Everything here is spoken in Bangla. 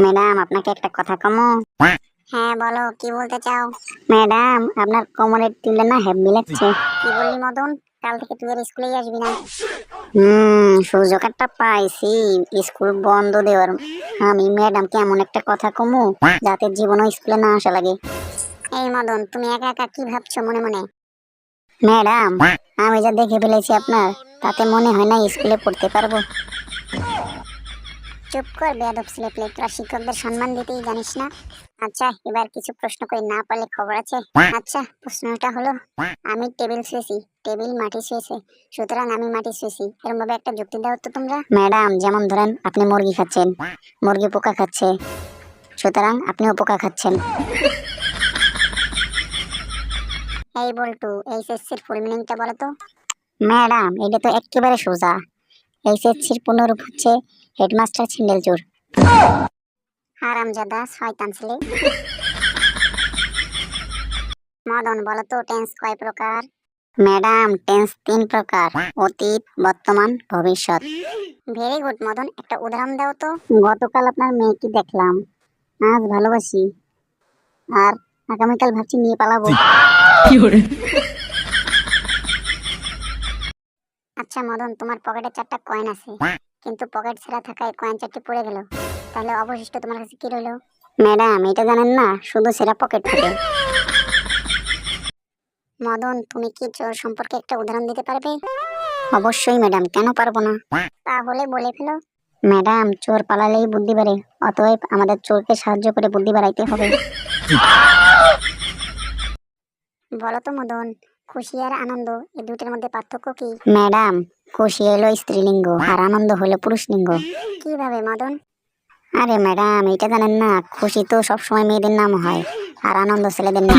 ম্যাডাম আপনাকে একটা কথা কমো। হ্যাঁ বলো, কি বলতে চাও? ম্যাডাম আপনার কোমরের টিলে না হেব্বি লাগছে। কি বললি মদন? কাল থেকে তুই আর স্কুলেই আসবি না। সুযোগ একটা পাইছি স্কুল বন্ধ দেওয়ার। আমি ম্যাডামকে এমন একটা কথা কমু যাতে জীবনও স্কুলে না আসা লাগে। এই মদন, তুমি একা একা কি ভাবছো মনে মনে? ম্যাডাম আমি যা দেখে ফেলেছি আপনার, তাতে মনে হয় না স্কুলে পড়তে পারবো। চুপ কর বেয়াদব ছেলেপেলে, তোরা শিক্ষকদের সম্মান দিতেই জানিস না। আচ্ছা, এবার কিছু প্রশ্ন করে না পারলে খবর আছে। আচ্ছা, প্রশ্নটা হলো, আমি টেবিল শুয়েছি, টেবিল মাটি শুয়েছে, সুতরাং আমি মাটি শুয়েছি, এরকম ভাবে একটা যুক্তি দাও তো তোমরা। ম্যাডাম যেমন ধরেন আপনি মুরগি খাচ্ছেন, মুরগি পোকা খাচ্ছে, সুতরাং আপনিও পোকা খাচ্ছেন। এই বল্টু, এইচএসসির ফুল মিনিংটা বলো তো। ম্যাডাম এটা তো একেবারে সোজা। এইচএসসির পূর্ণরূপ হচ্ছে হেডমাস্টার ছিন্ডেল চোর। হারামজাদা শয়তান ছেলে। মদন বলো তো, টেন্স কয় প্রকার? ম্যাডাম টেন্স 3 প্রকার: অতীত, বর্তমান, ভবিষ্যৎ। ভেরি গুড মদন, একটা উদাহরণ দাও তো। গতকাল আপনার মেয়েকে দেখলাম, আজ ভালোবাসি, আর আগামীকাল ভাবছি নিয়ে পালাবো। আচ্ছা মদন, তোমার পকেটে 4টা কয়েন আছে, কিন্তু পকেট ছেঁড়া থাকায় কয়েন 4টি পড়ে গেল, তাহলে অবশিষ্ট তোমার কাছে কি রইলো? ম্যাডাম এটা জানেন না, শুধু সেরা পকেট থাকে। মদন, তুমি কি চোর সম্পর্কে একটা উদাহরণ দিতে পারবে? অবশ্যই ম্যাডাম, কেন পারবো না। তাহলে বলে ফেলো। ম্যাডাম চোর পালালেই বুদ্ধি বাড়ে, অতএব আমাদের চোরকে সাহায্য করে বুদ্ধি বাড়াইতে হবে। বলো তো মদন, খুশি আর আনন্দ এই দুইটার মধ্যে পার্থক্য কি? ম্যাডাম খুশি হলো স্ত্রীলিঙ্গ আর আনন্দ হলো পুরুষলিঙ্গ। কিভাবে মদন? আরে ম্যাডাম এটা জানেন না, খুশি তো সবসময় মেয়েদের নাম হয় আর আনন্দ ছেলেদের নাম।